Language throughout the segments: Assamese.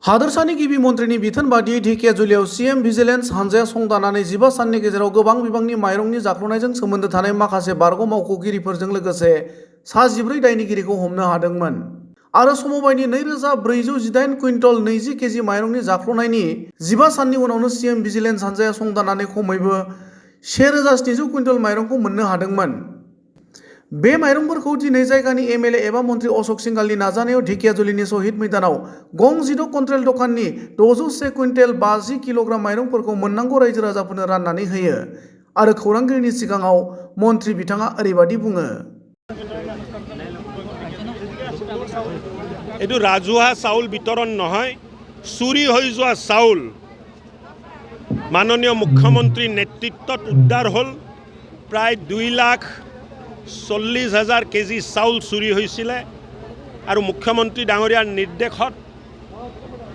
हादोरसानि गिबि मन्थ्रिनि बिथोन बादियै ढेकियाजुलियाव सीएम भिजिलेन्स हानजाया संदाननानै 15 साननि गेजेराव गोबां बिबांनि माइरंनि जाख्ल'नायजों सोमोन्दो थानाय माखासे बारग' मावख'गिरिफोरजों लोगोसे सा 14 दायनिगिरिखौ हमनो हादोंमोन। आरो समबायदि 2418 कुइन्टल 20 केजि माइरंनि जाख्ल'नायनि 15 साननि उनावनो सीएम भिजिलेन्स हानजाया संदाननानै खमैबो 1700 कुइन्टल माइरंखौ मोननो हादोंमोन। बे माइरंफोरखौ दिनै जायगानि एमएलए एबा मन्थ्रि अशोक सिंघालनि नाजानायाव ढेकियाजुलिनि शहीद मैदानाव गं 16 कन्ट्रेल दखाननि 601 कुइन्टेल 50 किल'ग्राम माइरंफोरखौ मोननांगौ रायजो राजाफोरनो राननानै होयो। आरो खौरांगिरिनि सिगाङाव मन्थ्रि बिथाङा ओरैबायदि बुङो। एटु राजुहा चाउल वितरण নহয়, चुरी হৈ যোৱা চাউল माननीय मुख्यमंत्री नेतृत्वत उद्धार हल। प्राय 2,40,000 केजी चाउल चुरी হৈছিলে আৰু मुख्यमंत्री डाঙৰীয়াৰ निर्देशत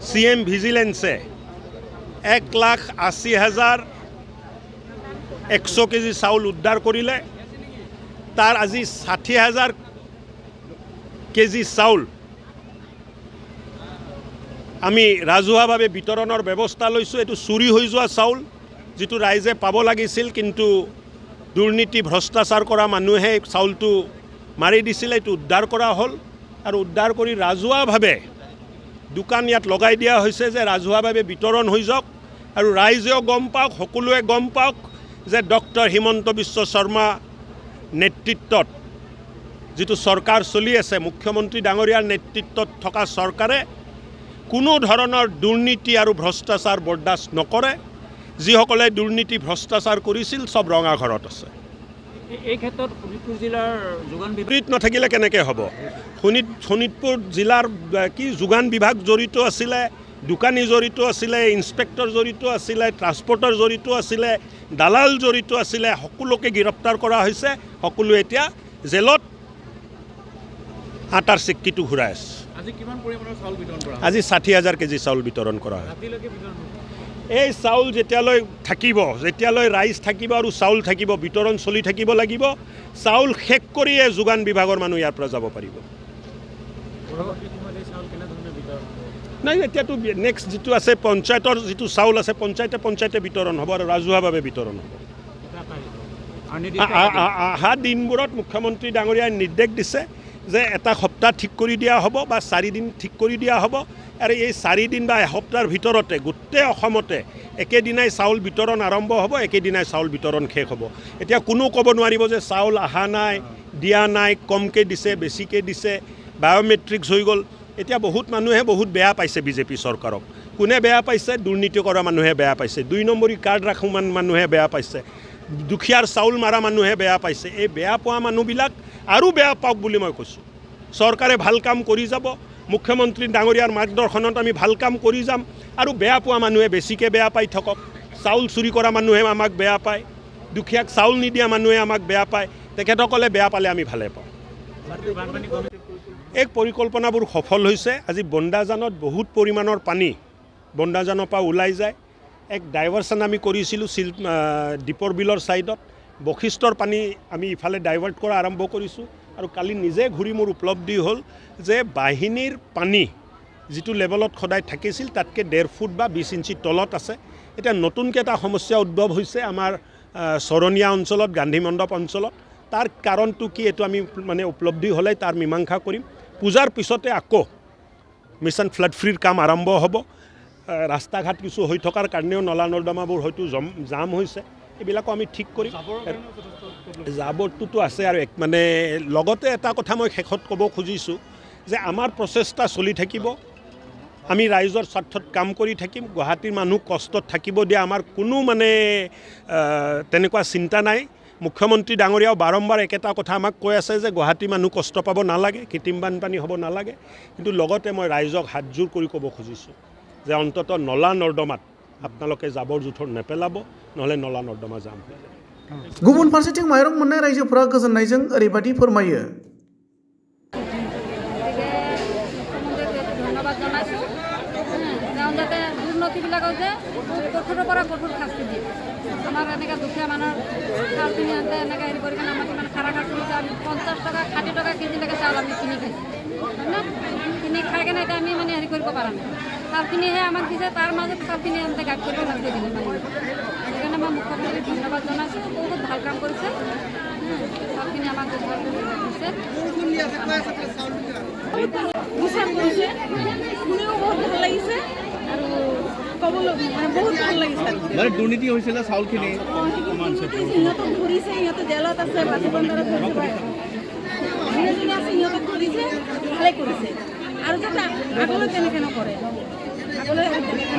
सीएम ভিজিলেন্সে 1,80,100 केजी चाउल उद्धार करिले। तार আজি 60,000 केजी चाउल आमी राजुहाभावे वितৰণৰ ব্যৱস্থা লৈছোঁ। एटु चुरी হৈ যোৱা চাউল जितु राइजे पाब लागिছিল, किन्तु दुर्नीति भ्रष्टाचार करा मानुहे चाउलटु मारि दिছিলে। एटु उद्धार करा हल और उद्धार करी राजुहाभावे दुकान यात लगाई दिया হৈছে যে राजुहाभावे वितरण হৈ যাওক और राइजेও गम पाওক, সকলোৱে गम पाওক যে डॉक्टर हिमंत विश्व शर्मा नेतृत्वत जितु सरकार चलि আছে, मुख्यमंत्री डाঙৰীয়াৰ नेतृत्वत थका सरकारे কোনো ধৰণৰ দুৰ্নীতি আৰু ভ্ৰষ্টাচাৰ বৰদাস্ত নকৰে। যিসকলে দুৰ্নীতি ভ্ৰষ্টাচাৰ কৰিছিল সব ৰঙা ঘৰত আছে। এই ক্ষেত্ৰত শোণিতপুৰ জিলাৰ যোগান বিপৰীত নাথাকিলে কেনেকৈ হ'ব? শোণিতপুৰ জিলাৰ কি যোগান বিভাগ জড়িত আছিলে, দোকানী জড়িত আছিলে, ইন্সপেক্টৰ জড়িত আছিলে, ট্ৰান্সপৰ্টাৰ জড়িত আছিলে, দালাল জড়িত আছিলে। সকলোকে গ্ৰেপ্তাৰ কৰা হৈছে। সকলো এতিয়া জেলত আটাৰ চিক্কিটো ঘূৰাই আছে। আজি 60,000 কেজি চাউল বিতৰণ কৰা হয়। এই চাউল যেতিয়ালৈ থাকিব, যেতিয়ালৈ ৰাইজ থাকিব আৰু চাউল থাকিব, বিতৰণ চলি থাকিব লাগিব। চাউল শেষ কৰিয়ে যোগান বিভাগৰ মানুহ ইয়াৰ পৰা যাব পাৰিব। নাই, এতিয়াতো নেক্সট যিটো আছে পঞ্চায়তৰ যিটো চাউল আছে, পঞ্চায়তে বিতৰণ হ'ব আৰু ৰাজহুৱাভাৱে বিতৰণ হ'ব। অহা দিনবোৰত মুখ্যমন্ত্ৰী ডাঙৰীয়াই নিৰ্দেশ দিছে যে এটা সপ্তাহ ঠিক কৰি দিয়া হ'ব বা 4 দিন ঠিক কৰি দিয়া হ'ব। আৰু এই 4 দিন বা এসপ্তাহৰ ভিতৰতে গোটেই অসমতে একেদিনাই চাউল বিতৰণ আৰম্ভ হ'ব, একেদিনাই চাউল বিতৰণ শেষ হ'ব। এতিয়া কোনো ক'ব নোৱাৰিব যে চাউল অহা নাই, দিয়া নাই, কমকৈ দিছে, বেছিকৈ দিছে, বায়োমেট্ৰিক্স হৈ গ'ল। এতিয়া বহুত মানুহে বহুত বেয়া পাইছে বিজেপি চৰকাৰক। কোনে বেয়া পাইছে? দুৰ্নীতি কৰা মানুহে বেয়া পাইছে। 2 নম্বৰী কাৰ্ড ৰাখোঁ মানুহে বেয়া পাইছে। দুখীয়াৰ চাউল মাৰা মানুহে বেয়া পাইছে। এই বেয়া পোৱা মানুহবিলাক আৰু বেয়া পাওক বুলি মই কৈছোঁ। চৰকাৰে ভাল কাম কৰি যাব, মুখ্যমন্ত্ৰী ডাঙৰীয়াৰ মাৰ্গদৰ্শনত আমি ভাল কাম কৰি যাম। আৰু বেয়া পোৱা মানুহে বেছিকৈ বেয়া পাই থাকক। চাউল চুৰি কৰা মানুহে আমাক বেয়া পায়, দুখীয়াক চাউল নিদিয়া মানুহে আমাক বেয়া পায়। তেখেতসকলে বেয়া পালে আমি ভালে পাওঁ। এই পৰিকল্পনাবোৰ সফল হৈছে। আজি বন্দাজানত বহুত পৰিমাণৰ পানী বন্দাজানৰ পৰা ওলাই যায়। এক ডাইভাৰ্চন আমি কৰিছিলোঁ দীপৰ বিলৰ ছাইডত। বশিষ্ঠৰ পানী আমি ইফালে ডাইভাৰ্ট কৰা আৰম্ভ কৰিছোঁ। আৰু কালি নিজে ঘূৰি মোৰ উপলব্ধি হ'ল যে বাহিনীৰ পানী যিটো লেভেলত সদায় থাকিছিল তাতকৈ 1.5 ফুট বা 20 ইঞ্চি তলত আছে। এতিয়া নতুনকৈ এটা সমস্যা উদ্ভৱ হৈছে আমাৰ চৰণীয়া অঞ্চলত, গান্ধী মণ্ডপ অঞ্চলত। তাৰ কাৰণটো কি এইটো আমি উপলব্ধি হ'লে তাৰ মীমাংসা কৰিম। পূজাৰ পিছতে আকৌ মিছন ফ্লাড ফ্ৰীৰ কাম আৰম্ভ হ'ব। ৰাস্তা ঘাট কিছু হৈ থকাৰ কাৰণেও নলা নৰ্দমাবোৰ হয়তো জাম হৈছে। এইবিলাকো আমি ঠিক কৰিম। জাবৰটোতো আছে। আৰু লগতে এটা কথা মই শেষত ক'ব খুজিছোঁ যে আমাৰ প্ৰচেষ্টা চলি থাকিব। আমি ৰাইজৰ স্বাৰ্থত কাম কৰি থাকিম। গুৱাহাটীৰ মানুহ কষ্টত থাকিব দিয়া আমাৰ কোনো তেনেকুৱা চিন্তা নাই। মুখ্যমন্ত্ৰী ডাঙৰীয়াও বাৰম্বাৰ একেটা কথা আমাক কৈ আছে যে গুৱাহাটী মানুহ কষ্ট পাব নালাগে, কৃত্ৰিম বানপানী হ'ব নালাগে। কিন্তু লগতে মই ৰাইজক হাতজোৰ কৰি ক'ব খুজিছোঁ যে অন্ততঃ নলা নৰ্দমাত আপোনালোকে জাবৰ জোঁথৰ নেপেলাব, নহ'লে নলা নৰ্দমা জাম হৈ যায়। गुबुन फारसेथिं माइरं मोननाय रायजोफोरा गोजोननायजों ओरैबायदि फोरमायो। ধন্যবাদ জনাইছোঁ। যাতে দুৰ্নীতিবিলাকক যে কঠোৰৰ পৰা কঠোৰ শাস্তি দিয়ে। আমাৰ এনেকৈ দুখীয়া মানুহৰ চাউলখিনি আনতে এনেকৈ হেৰি কৰি কিনে আমাক ইমান খাৰা খাইছিলোঁ যে 50 টকা 60 টকা কেজিলৈকে চাউল আমি কিনি খাইছোঁ, হয় না? কিনি খাই কিনে এতিয়া আমি হেৰি কৰিব পৰা নাই। চাউলখিনিহে আমাক দিছে, তাৰ মাজত চাউলখিনি আনতে গাঁত কৰিব লাগি দিলে মানে। সেইকাৰণে মই মুখ্যমন্ত্ৰীক ধন্যবাদ জনাইছোঁ, বহুত ভাল কাম কৰিছে। চাউলখিনি আমাক উদ্ধাৰ কৰি দিছে। বিচাৰ কৰিছে, শুনিও বহুত ভাল লাগিছে আৰু ক'বলৈ মানে বহুত ভাল লাগিছে। মানে দুৰ্নীতি হৈছিলে চাউলখিনি, সিহঁতক ধৰিছে, সিহঁতে জেলত আছে, বাজি বন্ধাৰত যোনে যোনে আছে সিহঁতক ধৰিছে, ভালে কৰিছে আৰু যাতে আগলৈ তেনেকৈ নকৰে। আগলৈ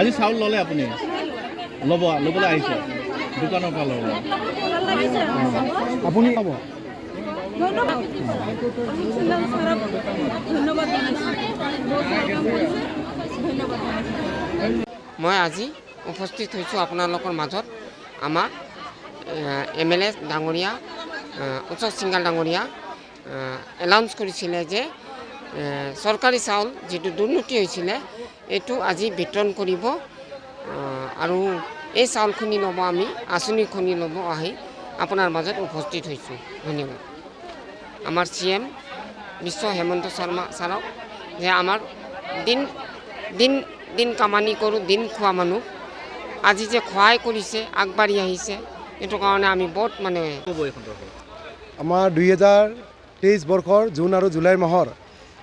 আজি চাউল ল'লে আপুনি? ল'বলৈ আহিছে দোকানৰ পৰা ল'ব। ভাল লাগিছে। আপুনি ল'ব? ধন্যবাদ ছাৰক ধন্যবাদ জনাইছোঁ, বহুত ভাল কাম কৰিছে, ধন্যবাদ জনাইছোঁ। মই আজি উপস্থিত হৈছোঁ আপোনালোকৰ মাজত। আমাৰ MLA ডাঙৰীয়া, উৎসৱ সিংগাল ডাঙৰীয়া এনাউন্স কৰিছিলে যে চৰকাৰী চাউল যিটো দুৰ্নীতি হৈছিলে এইটো আজি বিতৰণ কৰিব আৰু এই চাউলখিনি ল'ব, আমি আঁচনিখিনি ল'ব আহি আপোনাৰ মাজত উপস্থিত হৈছোঁ। ধন্যবাদ আমাৰ CM বিশ্ব হেমন্ত শৰ্মা ছাৰক, যে আমাৰ দিন কামানি কৰোঁ, দিন খোৱা মানুহ আজি যে সহায় কৰিছে, আগবাঢ়ি আহিছে, এইটো কাৰণে আমি বহুত মানে আমাৰ 2023 বৰ্ষৰ জুন আৰু জুলাই মাহৰ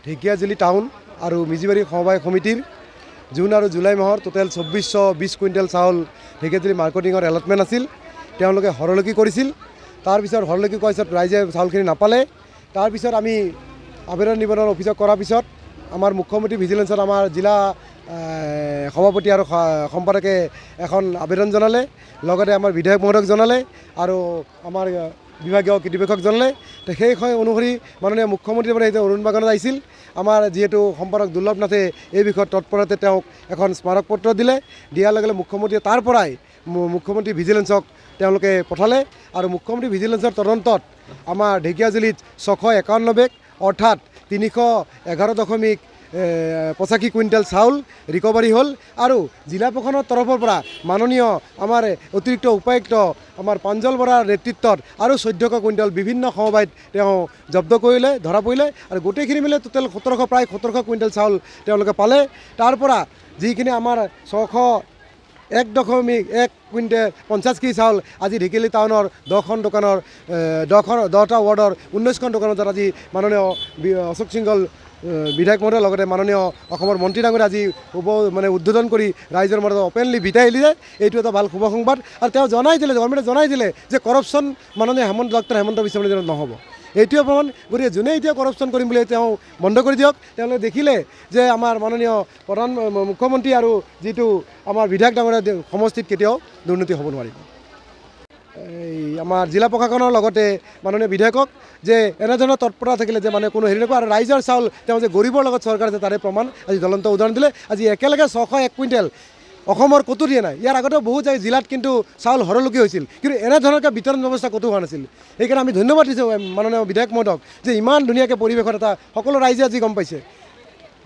ঢেকীয়াজুলি টাউন আৰু মিজিবাৰী সমবায় সমিতিৰ জুন আৰু জুলাই মাহৰ টোটেল 2420 কুইণ্টেল চাউল ঢেকীয়াজুলি মাৰ্কেটিঙৰ এলটমেণ্ট আছিল। তেওঁলোকে হৰলকি কৰিছিল। তাৰপিছত হৰলকি কৰাৰ পিছত ৰাইজে চাউলখিনি নাপালে। তাৰপিছত আমি আবেদন নিবেদন অভিযোগ কৰাৰ পিছত আমাৰ মুখ্যমন্ত্ৰী ভিজিলেন্সত আমাৰ জিলা সভাপতি আৰু সম্পাদকে এখন আবেদন জনালে, লগতে আমাৰ বিধায়ক মহোদয়ক জনালে আৰু আমাৰ বিভাগীয় কৰ্তৃপক্ষক জনালে। সেই অনুসৰি মাননীয় মুখ্যমন্ত্ৰী মানে অৰুণ বাগানত আহিছিল। আমাৰ যিহেতু সম্পাদক দুৰ্লভ নাথে এই বিষয়ত তৎপৰতে তেওঁক এখন স্মাৰক পত্ৰ দিলে। দিয়াৰ লগে লগে মুখ্যমন্ত্ৰীয়ে তাৰ পৰাই মুখ্যমন্ত্ৰী ভিজিলেন্সক তেওঁলোকে পঠালে আৰু মুখ্যমন্ত্ৰী ভিজিলেন্সৰ তদন্তত আমাৰ ঢেকীয়াজুলিত 651 বেগ অৰ্থাৎ 311.85 কুইণ্টেল চাউল ৰিকভাৰী হ'ল আৰু জিলা প্ৰশাসনৰ তৰফৰ পৰা মাননীয় আমাৰ অতিৰিক্ত উপায়ুক্ত আমাৰ প্ৰাঞ্জল বৰাৰ নেতৃত্বত আৰু 1400 কুইণ্টেল বিভিন্ন সমবায়ত তেওঁ জব্দ কৰিলে, ধৰা পৰিলে আৰু গোটেইখিনি মিলে টোটেল প্ৰায় 1700 কুইণ্টেল চাউল তেওঁলোকে পালে। তাৰ পৰা যিখিনি আমাৰ 601.1 কুইণ্টেল 50 কেজি চাউল আজি ঢেকীয়াজুলি টাউনৰ 10খন দোকানৰ 10টা ৱাৰ্ডৰ 19খন দোকানত আজি মাননীয় অশোক সিংগল বিধায়ক মহোদয় লগতে মাননীয় অসমৰ মন্ত্ৰী ডাঙৰীয়া আজি উদ্বোধন কৰি ৰাইজৰ মাজত অপেনলি বিদায় দিলে। এইটো এটা ভাল শুভ সংবাদ আৰু তেওঁ জনাই দিলে, গভৰ্ণমেণ্টে জনাই দিলে যে কৰাপশ্যন মাননীয় ডক্টৰ হেমন্ত বিশ্ব শৰ্মাৰ দিনত নহ'ব। এইটোৱে প্ৰমাণ। গতিকে যোনে এতিয়া কৰাপশ্যন কৰিম বুলি তেওঁ বন্ধ কৰি দিয়ক। তেওঁলোকে দেখিলে যে আমাৰ মাননীয় মুখ্যমন্ত্ৰী আৰু যিটো আমাৰ বিধায়ক ডাঙৰীয়া সমষ্টিত কেতিয়াও দুৰ্নীতি হ'ব নোৱাৰিব। এই আমাৰ জিলা প্ৰশাসনৰ লগতে মাননীয় বিধায়কক যে এনেধৰণৰ তৎপৰতা থাকিলে যে মানে কোনো হেৰি নকৰে আৰু ৰাইজৰ চাউল তেওঁ যে গৰীবৰ লগত চৰকাৰ আছে তাৰে প্ৰমাণ আজি জ্বলন্ত উদাহৰণ দিলে। আজি একেলগে 601 কুইণ্টেল অসমৰ ক'তো দিয়া নাই। ইয়াৰ আগতেও বহুত জিলাত কিন্তু চাউল হৰলকি হৈছিল, কিন্তু এনেধৰণকৈ বিতৰণ ব্যৱস্থা ক'তো হোৱা নাছিল। সেইকাৰণে আমি ধন্যবাদ দিছোঁ মাননীয় বিধায়ক মহোদয়ক যে ইমান ধুনীয়াকৈ পৰিৱেশত এটা সকলো ৰাইজে আজি গম পাইছে।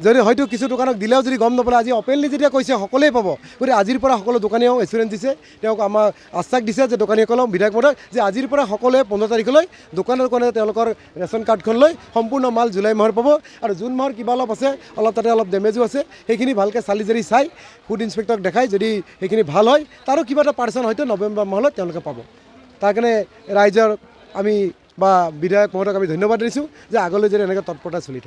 যদি হয়তো কিছু দোকানক দিলেও যদি গম নাপালে আজি অপেনলি যেতিয়া কৈছে সকলোৱে পাব। গতিকে আজিৰ পৰা সকলো দোকানীয়েও এচুৰেঞ্চ দিছে, তেওঁক আমাৰ আশ্বাস দিছে যে দোকানীসকলক বিধায়ক মহোদয় যে আজিৰ পৰা সকলোৱে 15 তাৰিখলৈ দোকানৰ কাৰণে তেওঁলোকৰ ৰেচন কাৰ্ডখন লৈ সম্পূৰ্ণ মাল জুলাই মাহৰ পাব আৰু জুন মাহৰ কিবা অলপ আছে, তাতে অলপ ডেমেজো আছে, সেইখিনি ভালকৈ চালি জাৰি চাই ফুড ইনস্পেক্টৰক দেখাই যদি সেইখিনি ভাল হয় তাৰো কিবা এটা পাৰ্চেণ্ট হয়তো নৱেম্বৰ মাহলৈ তেওঁলোকে পাব। তাৰ কাৰণে ৰাইজৰ আমি বা বিধায়ক মহোদয়ক আমি ধন্যবাদ দিছোঁ যে আগলৈ যদি এনেকৈ তৎপৰতা চলি থাকে।